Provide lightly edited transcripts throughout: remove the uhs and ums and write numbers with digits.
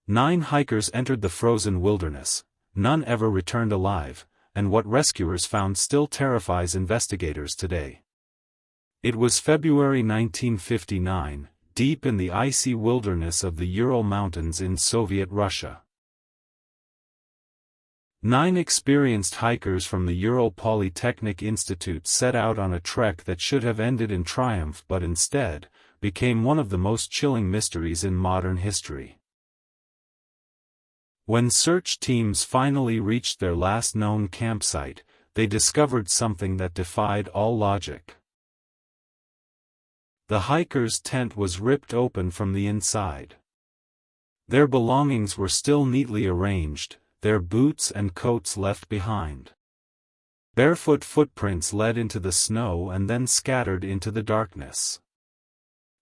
9 hikers entered the frozen wilderness, none ever returned alive, and what rescuers found still terrifies investigators today. It was February 1959, deep in the icy wilderness of the Ural Mountains in Soviet Russia. 9 experienced hikers from the Ural Polytechnic Institute set out on a trek that should have ended in triumph but instead became one of the most chilling mysteries in modern history. When search teams finally reached their last known campsite, they discovered something that defied all logic. The hikers' tent was ripped open from the inside. Their belongings were still neatly arranged, their boots and coats left behind. Barefoot footprints led into the snow and then scattered into the darkness.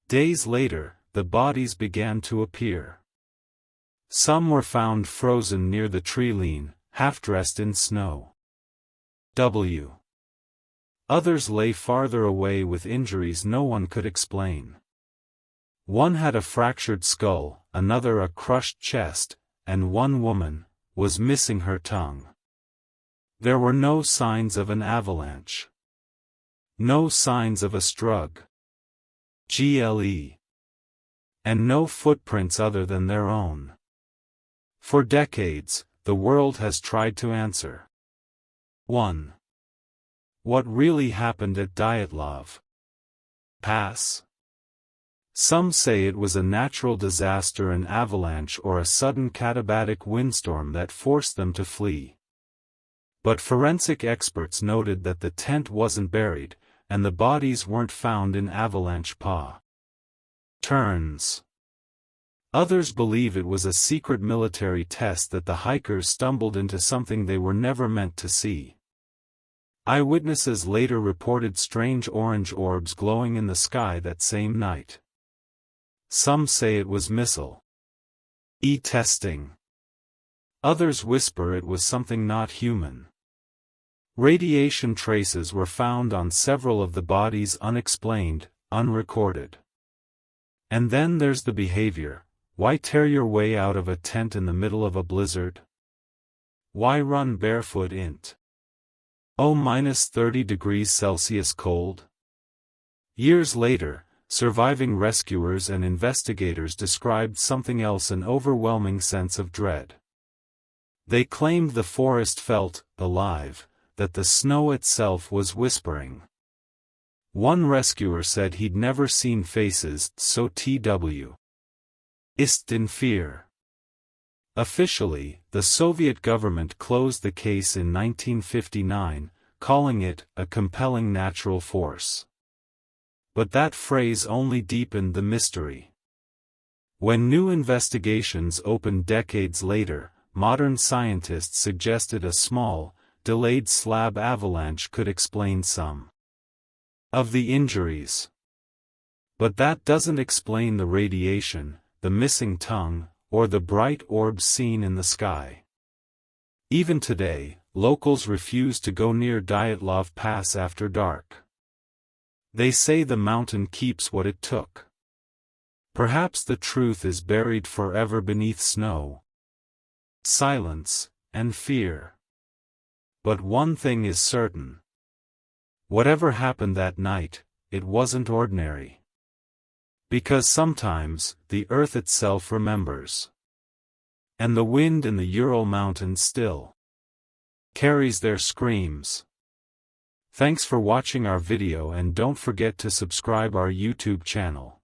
Days later, the bodies began to appear. Some were found frozen near the tree-line, half-dressed in snow. Others lay farther away with injuries no one could explain. One had a fractured skull, another a crushed chest, and one woman was missing her tongue. There were no signs of an avalanche. No signs of a struggle. And no footprints other than their own. For decades, the world has tried to answer. 1. What really happened at Dyatlov Pass? Some say it was a natural disaster, an avalanche or a sudden katabatic windstorm that forced them to flee. But forensic experts noted that the tent wasn't buried, and the bodies weren't found in avalanche patterns. Others believe it was a secret military test that the hikers stumbled into something they were never meant to see. Eyewitnesses later reported strange orange orbs glowing in the sky that same night. Some say it was missile testing. Others whisper it was something not human. Radiation traces were found on several of the bodies, unexplained, unrecorded. And then there's the behavior. Why tear your way out of a tent in the middle of a blizzard? Why run barefoot in -30 degrees Celsius cold? Years later, surviving rescuers and investigators described something else: an overwhelming sense of dread. They claimed the forest felt alive, that the snow itself was whispering. One rescuer said he'd never seen faces so in fear. Officially, the Soviet government closed the case in 1959, calling it a compelling natural force. But that phrase only deepened the mystery. When new investigations opened decades later, modern scientists suggested a small, delayed slab avalanche could explain some of the injuries. But that doesn't explain the radiation, the missing tongue, or the bright orbs seen in the sky. Even today, locals refuse to go near Dyatlov Pass after dark. They say the mountain keeps what it took. Perhaps the truth is buried forever beneath snow, silence, and fear. But one thing is certain. Whatever happened that night, it wasn't ordinary. Because sometimes, the earth itself remembers. And the wind in the Ural Mountains still carries their screams. Thanks for watching our video, and don't forget to subscribe our YouTube channel.